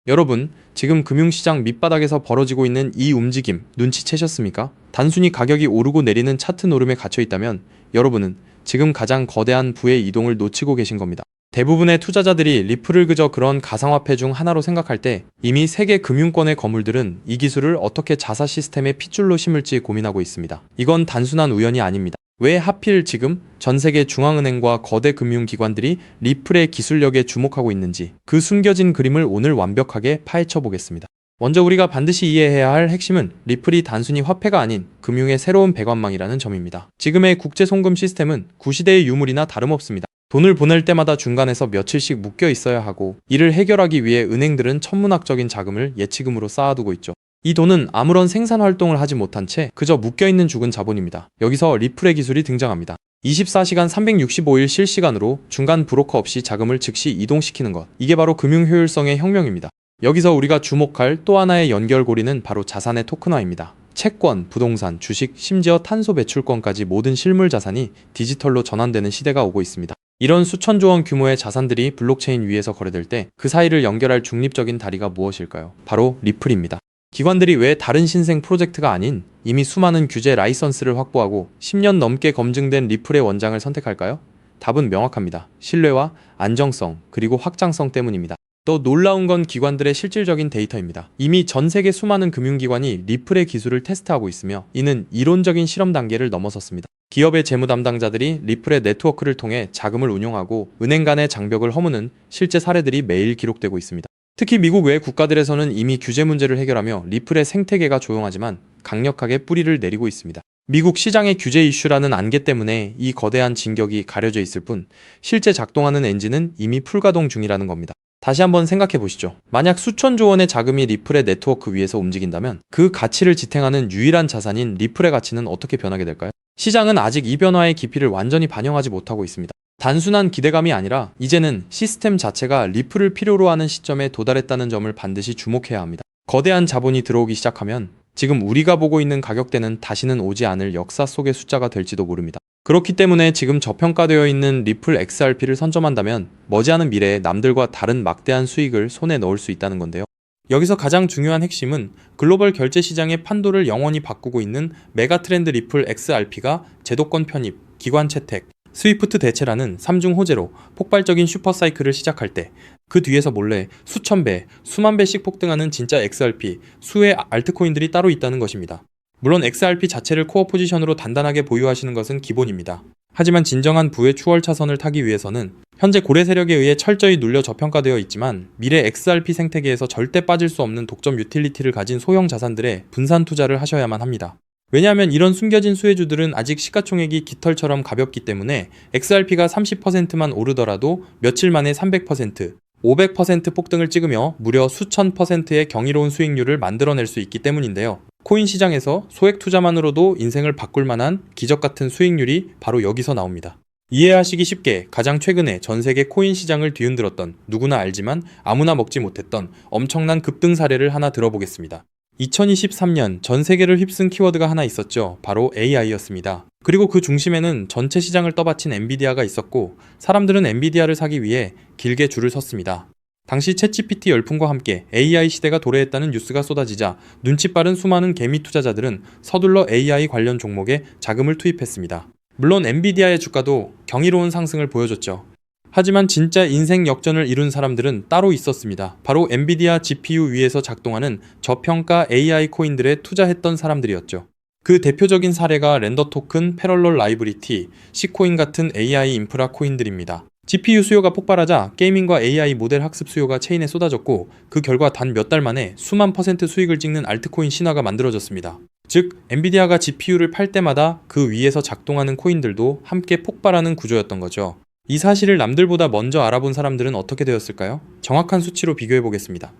여러분, 지금 금융시장 밑바닥에서 벌어지고 있는 이 움직임 눈치채셨습니까? 단순히 가격이 오르고 내리는 차트 노름에 갇혀 있다면 여러분은 지금 가장 거대한 부의 이동을 놓치고 계신 겁니다. 대부분의 투자자들이 리플을 그저 그런 가상화폐 중 하나로 생각할 때 이미 세계 금융권의 거물들은 이 기술을 어떻게 자사 시스템의 핏줄로 심을지 고민하고 있습니다. 이건 단순한 우연이 아닙니다. 왜 하필 지금 전 세계 중앙은행과 거대 금융기관들이 리플의 기술력에 주목하고 있는지 그 숨겨진 그림을 오늘 완벽하게 파헤쳐 보겠습니다. 먼저 우리가 반드시 이해해야 할 핵심은 리플이 단순히 화폐가 아닌 금융의 새로운 배관망이라는 점입니다. 지금의 국제 송금 시스템은 구시대의 유물이나 다름없습니다. 돈을 보낼 때마다 중간에서 며칠씩 묶여 있어야 하고, 이를 해결하기 위해 은행들은 천문학적인 자금을 예치금으로 쌓아두고 있죠. 이 돈은 아무런 생산 활동을 하지 못한 채 그저 묶여있는 죽은 자본입니다. 여기서 리플의 기술이 등장합니다. 24시간 365일 실시간으로 중간 브로커 없이 자금을 즉시 이동시키는 것. 이게 바로 금융 효율성의 혁명입니다. 여기서 우리가 주목할 또 하나의 연결고리는 바로 자산의 토큰화입니다. 채권, 부동산, 주식, 심지어 탄소 배출권까지 모든 실물 자산이 디지털로 전환되는 시대가 오고 있습니다. 이런 수천조 원 규모의 자산들이 블록체인 위에서 거래될 때 그 사이를 연결할 중립적인 다리가 무엇일까요? 바로 리플입니다. 기관들이 왜 다른 신생 프로젝트가 아닌 이미 수많은 규제 라이선스를 확보하고 10년 넘게 검증된 리플의 원장을 선택할까요? 답은 명확합니다. 신뢰와 안정성, 그리고 확장성 때문입니다. 또 놀라운 건 기관들의 실질적인 데이터입니다. 이미 전 세계 수많은 금융기관이 리플의 기술을 테스트하고 있으며 이는 이론적인 실험 단계를 넘어섰습니다. 기업의 재무 담당자들이 리플의 네트워크를 통해 자금을 운용하고 은행 간의 장벽을 허무는 실제 사례들이 매일 기록되고 있습니다. 특히 미국 외 국가들에서는 이미 규제 문제를 해결하며 리플의 생태계가 조용하지만 강력하게 뿌리를 내리고 있습니다. 미국 시장의 규제 이슈라는 안개 때문에 이 거대한 진격이 가려져 있을 뿐 실제 작동하는 엔진은 이미 풀가동 중이라는 겁니다. 다시 한번 생각해 보시죠. 만약 수천조 원의 자금이 리플의 네트워크 위에서 움직인다면 그 가치를 지탱하는 유일한 자산인 리플의 가치는 어떻게 변하게 될까요? 시장은 아직 이 변화의 깊이를 완전히 반영하지 못하고 있습니다. 단순한 기대감이 아니라 이제는 시스템 자체가 리플을 필요로 하는 시점에 도달했다는 점을 반드시 주목해야 합니다. 거대한 자본이 들어오기 시작하면 지금 우리가 보고 있는 가격대는 다시는 오지 않을 역사 속의 숫자가 될지도 모릅니다. 그렇기 때문에 지금 저평가되어 있는 리플 XRP를 선점한다면 머지않은 미래에 남들과 다른 막대한 수익을 손에 넣을 수 있다는 건데요. 여기서 가장 중요한 핵심은 글로벌 결제 시장의 판도를 영원히 바꾸고 있는 메가트렌드 리플 XRP가 제도권 편입, 기관 채택, 스위프트 대체라는 3중 호재로 폭발적인 슈퍼사이클을 시작할 때 그 뒤에서 몰래 수천 배, 수만 배씩 폭등하는 진짜 XRP, 수의 알트코인들이 따로 있다는 것입니다. 물론 XRP 자체를 코어 포지션으로 단단하게 보유하시는 것은 기본입니다. 하지만 진정한 부의 추월 차선을 타기 위해서는 현재 고래 세력에 의해 철저히 눌려 저평가되어 있지만 미래 XRP 생태계에서 절대 빠질 수 없는 독점 유틸리티를 가진 소형 자산들에 분산 투자를 하셔야만 합니다. 왜냐하면 이런 숨겨진 수혜주들은 아직 시가총액이 깃털처럼 가볍기 때문에 XRP가 30%만 오르더라도 며칠 만에 300%, 500% 폭등을 찍으며 무려 수천 %의 경이로운 수익률을 만들어낼 수 있기 때문인데요. 코인 시장에서 소액 투자만으로도 인생을 바꿀 만한 기적 같은 수익률이 바로 여기서 나옵니다. 이해하시기 쉽게 가장 최근에 전 세계 코인 시장을 뒤흔들었던, 누구나 알지만 아무나 먹지 못했던 엄청난 급등 사례를 하나 들어보겠습니다. 2023년 전 세계를 휩쓴 키워드가 하나 있었죠. 바로 AI였습니다. 그리고 그 중심에는 전체 시장을 떠받친 엔비디아가 있었고 사람들은 엔비디아를 사기 위해 길게 줄을 섰습니다. 당시 챗GPT 열풍과 함께 AI 시대가 도래했다는 뉴스가 쏟아지자 눈치 빠른 수많은 개미 투자자들은 서둘러 AI 관련 종목에 자금을 투입했습니다. 물론 엔비디아의 주가도 경이로운 상승을 보여줬죠. 하지만 진짜 인생 역전을 이룬 사람들은 따로 있었습니다. 바로 엔비디아 GPU 위에서 작동하는 저평가 AI 코인들에 투자했던 사람들이었죠. 그 대표적인 사례가 렌더 토큰, 패럴럴 라이브리티, C코인 같은 AI 인프라 코인들입니다. GPU 수요가 폭발하자 게이밍과 AI 모델 학습 수요가 체인에 쏟아졌고 그 결과 단 몇 달 만에 수만 % 수익을 찍는 알트코인 신화가 만들어졌습니다. 즉, 엔비디아가 GPU를 팔 때마다 그 위에서 작동하는 코인들도 함께 폭발하는 구조였던 거죠. 이 사실을 남들보다 먼저 알아본 사람들은 어떻게 되었을까요? 정확한 수치로 비교해 보겠습니다.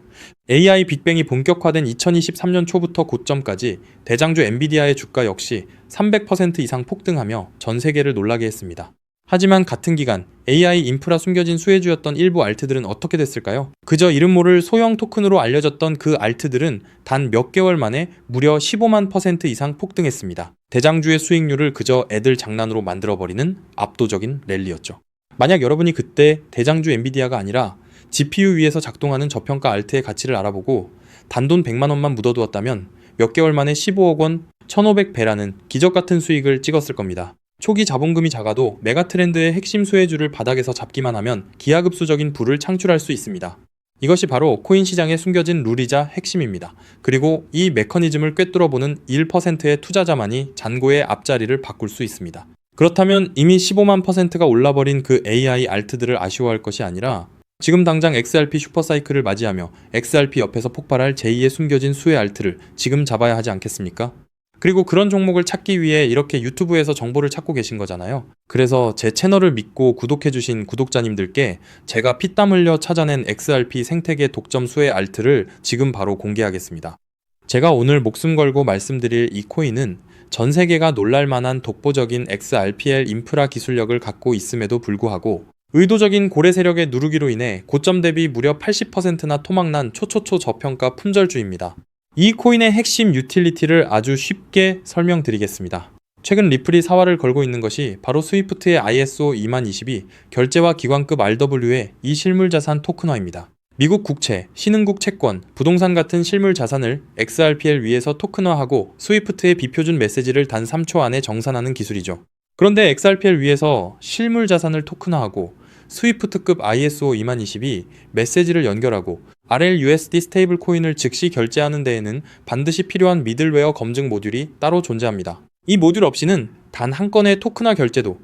AI 빅뱅이 본격화된 2023년 초부터 고점까지 대장주 엔비디아의 주가 역시 300% 이상 폭등하며 전 세계를 놀라게 했습니다. 하지만 같은 기간 AI 인프라 숨겨진 수혜주였던 일부 알트들은 어떻게 됐을까요? 그저 이름 모를 소형 토큰으로 알려졌던 그 알트들은 단 몇 개월 만에 무려 15만 % 이상 폭등했습니다. 대장주의 수익률을 그저 애들 장난으로 만들어버리는 압도적인 랠리였죠. 만약 여러분이 그때 대장주 엔비디아가 아니라 GPU 위에서 작동하는 저평가 알트의 가치를 알아보고 단돈 100만 원만 묻어두었다면 몇 개월 만에 15억 원, 1500배라는 기적 같은 수익을 찍었을 겁니다. 초기 자본금이 작아도 메가트렌드의 핵심 수혜주를 바닥에서 잡기만 하면 기하급수적인 부를 창출할 수 있습니다. 이것이 바로 코인 시장에 숨겨진 룰이자 핵심입니다. 그리고 이 메커니즘을 꿰뚫어보는 1%의 투자자만이 잔고의 앞자리를 바꿀 수 있습니다. 그렇다면 이미 15만 %가 올라버린 그 AI 알트들을 아쉬워할 것이 아니라 지금 당장 XRP 슈퍼사이클을 맞이하며 XRP 옆에서 폭발할 제2의 숨겨진 수혜 알트를 지금 잡아야 하지 않겠습니까? 그리고 그런 종목을 찾기 위해 이렇게 유튜브에서 정보를 찾고 계신 거잖아요. 그래서 제 채널을 믿고 구독해주신 구독자님들께 제가 피땀 흘려 찾아낸 XRP 생태계 독점 수혜 알트를 지금 바로 공개하겠습니다. 제가 오늘 목숨 걸고 말씀드릴 이 코인은 전 세계가 놀랄만한 독보적인 XRPL 인프라 기술력을 갖고 있음에도 불구하고 의도적인 고래 세력의 누르기로 인해 고점 대비 무려 80%나 토막난 초초초 저평가 품절주입니다. 이 코인의 핵심 유틸리티를 아주 쉽게 설명드리겠습니다. 최근 리플이 사활을 걸고 있는 것이 바로 스위프트의 ISO 2022 결제와 기관급 RW의 이 실물자산 토큰화입니다. 미국 국채, 신흥국 채권, 부동산 같은 실물자산을 XRPL 위에서 토큰화하고 스위프트의 비표준 메시지를 단 3초 안에 정산하는 기술이죠. 그런데 XRPL 위에서 실물자산을 토큰화하고 스위프트급 ISO 2022 메시지를 연결하고 RLUSD 스테이블 코인을 즉시 결제하는 데에는 반드시 필요한 미들웨어 검증 모듈이 따로 존재합니다. 이 모듈 없이는 단 한 건의 토큰화 결제도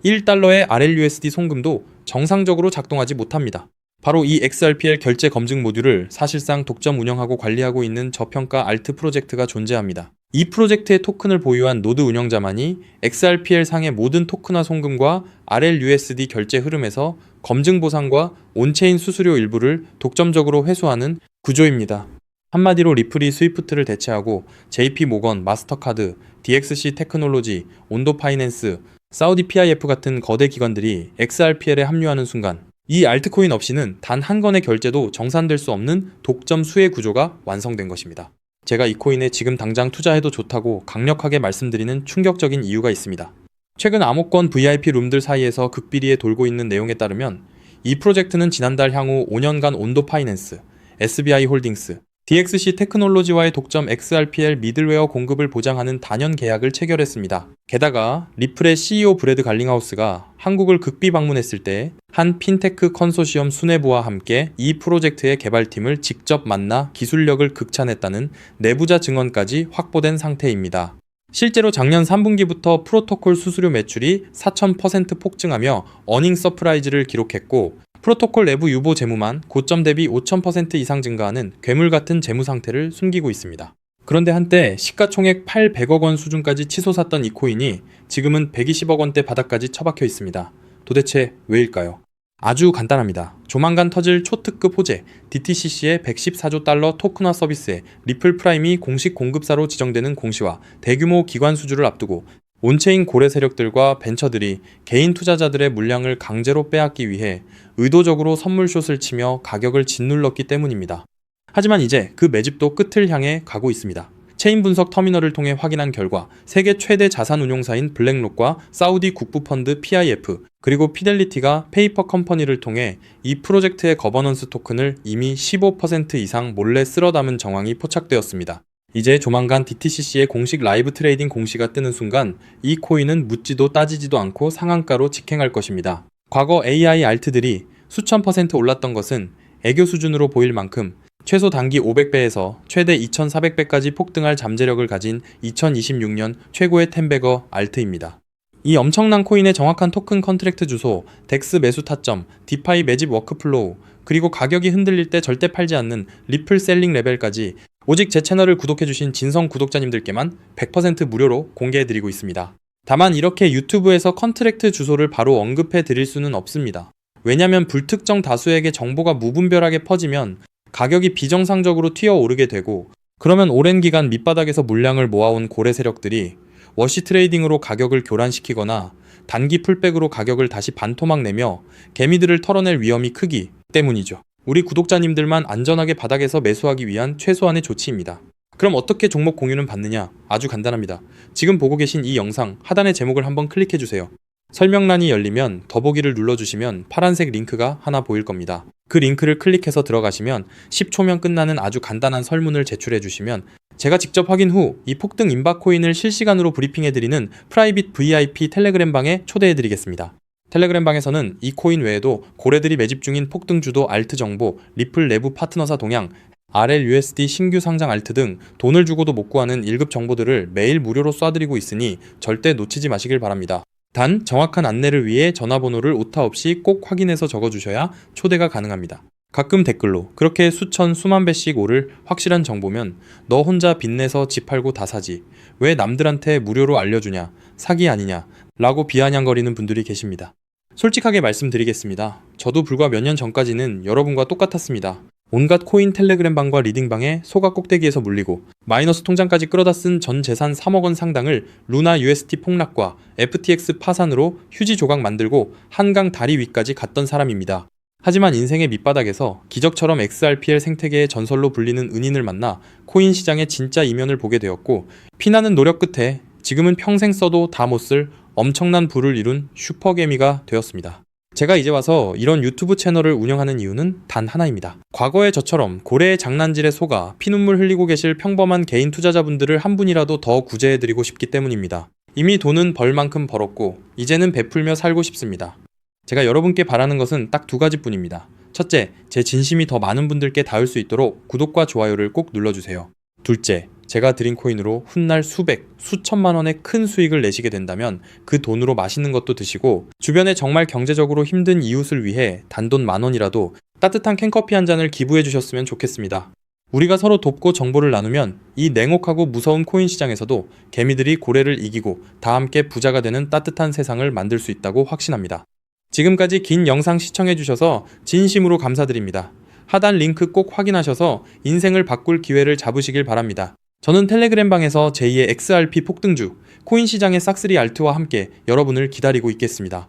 1달러의 RLUSD 송금도 정상적으로 작동하지 못합니다. 바로 이 XRPL 결제 검증 모듈을 사실상 독점 운영하고 관리하고 있는 저평가 알트 프로젝트가 존재합니다. 이 프로젝트의 토큰을 보유한 노드 운영자만이 XRPL 상의 모든 토큰화 송금과 RLUSD 결제 흐름에서 검증 보상과 온체인 수수료 일부를 독점적으로 회수하는 구조입니다. 한마디로 리플이 스위프트를 대체하고 JP 모건, 마스터카드, DXC 테크놀로지, 온도 파이낸스, 사우디 PIF 같은 거대 기관들이 XRPL에 합류하는 순간 이 알트코인 없이는 단 한 건의 결제도 정산될 수 없는 독점 수혜 구조가 완성된 것입니다. 제가 이 코인에 지금 당장 투자해도 좋다고 강력하게 말씀드리는 충격적인 이유가 있습니다. 최근 암호권 VIP 룸들 사이에서 극비리에 돌고 있는 내용에 따르면 이 프로젝트는 지난달 향후 5년간 온도 파이낸스, SBI 홀딩스, DXC 테크놀로지와의 독점 XRPL 미들웨어 공급을 보장하는 단연 계약을 체결했습니다. 게다가 리플의 CEO 브래드 갈링하우스가 한국을 극비 방문했을 때 한 핀테크 컨소시엄 수뇌부와 함께 이 프로젝트의 개발팀을 직접 만나 기술력을 극찬했다는 내부자 증언까지 확보된 상태입니다. 실제로 작년 3분기부터 프로토콜 수수료 매출이 4000% 폭증하며 어닝 서프라이즈를 기록했고 프로토콜 내부 유보 재무만 고점 대비 5000% 이상 증가하는 괴물 같은 재무 상태를 숨기고 있습니다. 그런데 한때 시가총액 800억 원 수준까지 치솟았던 이 코인이 지금은 120억 원대 바닥까지 처박혀 있습니다. 도대체 왜일까요? 아주 간단합니다. 조만간 터질 초특급 호재 DTCC의 114조 달러 토큰화 서비스에 리플 프라임이 공식 공급사로 지정되는 공시와 대규모 기관 수주를 앞두고 온체인 고래 세력들과 벤처들이 개인 투자자들의 물량을 강제로 빼앗기 위해 의도적으로 선물숏을 치며 가격을 짓눌렀기 때문입니다. 하지만 이제 그 매집도 끝을 향해 가고 있습니다. 체인 분석 터미널을 통해 확인한 결과 세계 최대 자산 운용사인 블랙록과 사우디 국부펀드 PIF 그리고 피델리티가 페이퍼 컴퍼니를 통해 이 프로젝트의 거버넌스 토큰을 이미 15% 이상 몰래 쓸어 담은 정황이 포착되었습니다. 이제 조만간 DTCC의 공식 라이브 트레이딩 공시가 뜨는 순간 이 코인은 묻지도 따지지도 않고 상한가로 직행할 것입니다. 과거 AI 알트들이 수천 % 올랐던 것은 애교 수준으로 보일 만큼 최소 단기 500배에서 최대 2400배까지 폭등할 잠재력을 가진 2026년 최고의 텐베거 알트입니다. 이 엄청난 코인의 정확한 토큰 컨트랙트 주소, 덱스 매수 타점, 디파이 매집 워크플로우, 그리고 가격이 흔들릴 때 절대 팔지 않는 리플 셀링 레벨까지 오직 제 채널을 구독해주신 진성 구독자님들께만 100% 무료로 공개해드리고 있습니다. 다만 이렇게 유튜브에서 컨트랙트 주소를 바로 언급해드릴 수는 없습니다. 왜냐면 불특정 다수에게 정보가 무분별하게 퍼지면 가격이 비정상적으로 튀어오르게 되고 그러면 오랜 기간 밑바닥에서 물량을 모아온 고래 세력들이 워시 트레이딩으로 가격을 교란시키거나 단기 풀백으로 가격을 다시 반토막 내며 개미들을 털어낼 위험이 크기 때문이죠. 우리 구독자님들만 안전하게 바닥에서 매수하기 위한 최소한의 조치입니다. 그럼 어떻게 종목 공유는 받느냐? 아주 간단합니다. 지금 보고 계신 이 영상 하단의 제목을 한번 클릭해주세요. 설명란이 열리면 더보기를 눌러주시면 파란색 링크가 하나 보일 겁니다. 그 링크를 클릭해서 들어가시면 10초면 끝나는 아주 간단한 설문을 제출해 주시면 제가 직접 확인 후 이 폭등 임박 코인을 실시간으로 브리핑해드리는 프라이빗 VIP 텔레그램 방에 초대해드리겠습니다. 텔레그램 방에서는 이 코인 외에도 고래들이 매집 중인 폭등주도 알트 정보, 리플 내부 파트너사 동향, RLUSD 신규 상장 알트 등 돈을 주고도 못 구하는 1급 정보들을 매일 무료로 쏴드리고 있으니 절대 놓치지 마시길 바랍니다. 단 정확한 안내를 위해 전화번호를 오타 없이 꼭 확인해서 적어주셔야 초대가 가능합니다. 가끔 댓글로 그렇게 수천 수만 배씩 오를 확실한 정보면 너 혼자 빚내서 집 팔고 다 사지 왜 남들한테 무료로 알려주냐 사기 아니냐 라고 비아냥거리는 분들이 계십니다. 솔직하게 말씀드리겠습니다. 저도 불과 몇 년 전까지는 여러분과 똑같았습니다. 온갖 코인 텔레그램 방과 리딩방에 소가 꼭대기에서 물리고 마이너스 통장까지 끌어다 쓴 전 재산 3억 원 상당을 루나 UST 폭락과 FTX 파산으로 휴지 조각 만들고 한강 다리 위까지 갔던 사람입니다. 하지만 인생의 밑바닥에서 기적처럼 XRPL 생태계의 전설로 불리는 은인을 만나 코인 시장의 진짜 이면을 보게 되었고 피나는 노력 끝에 지금은 평생 써도 다 못 쓸 엄청난 부를 이룬 슈퍼개미가 되었습니다. 제가 이제 와서 이런 유튜브 채널을 운영하는 이유는 단 하나입니다. 과거에 저처럼 고래의 장난질에 속아 피눈물 흘리고 계실 평범한 개인 투자자분들을 한 분이라도 더 구제해드리고 싶기 때문입니다. 이미 돈은 벌 만큼 벌었고 이제는 베풀며 살고 싶습니다. 제가 여러분께 바라는 것은 딱 두 가지뿐입니다. 첫째, 제 진심이 더 많은 분들께 닿을 수 있도록 구독과 좋아요를 꼭 눌러주세요. 둘째, 제가 드린 코인으로 훗날 수백, 수천만 원의 큰 수익을 내시게 된다면 그 돈으로 맛있는 것도 드시고 주변에 정말 경제적으로 힘든 이웃을 위해 단돈 10,000원이라도 따뜻한 캔커피 한 잔을 기부해 주셨으면 좋겠습니다. 우리가 서로 돕고 정보를 나누면 이 냉혹하고 무서운 코인 시장에서도 개미들이 고래를 이기고 다 함께 부자가 되는 따뜻한 세상을 만들 수 있다고 확신합니다. 지금까지 긴 영상 시청해주셔서 진심으로 감사드립니다. 하단 링크 꼭 확인하셔서 인생을 바꿀 기회를 잡으시길 바랍니다. 저는 텔레그램 방에서 제2의 XRP 폭등주, 코인 시장의 싹쓸이 알트와 함께 여러분을 기다리고 있겠습니다.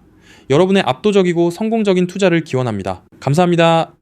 여러분의 압도적이고 성공적인 투자를 기원합니다. 감사합니다.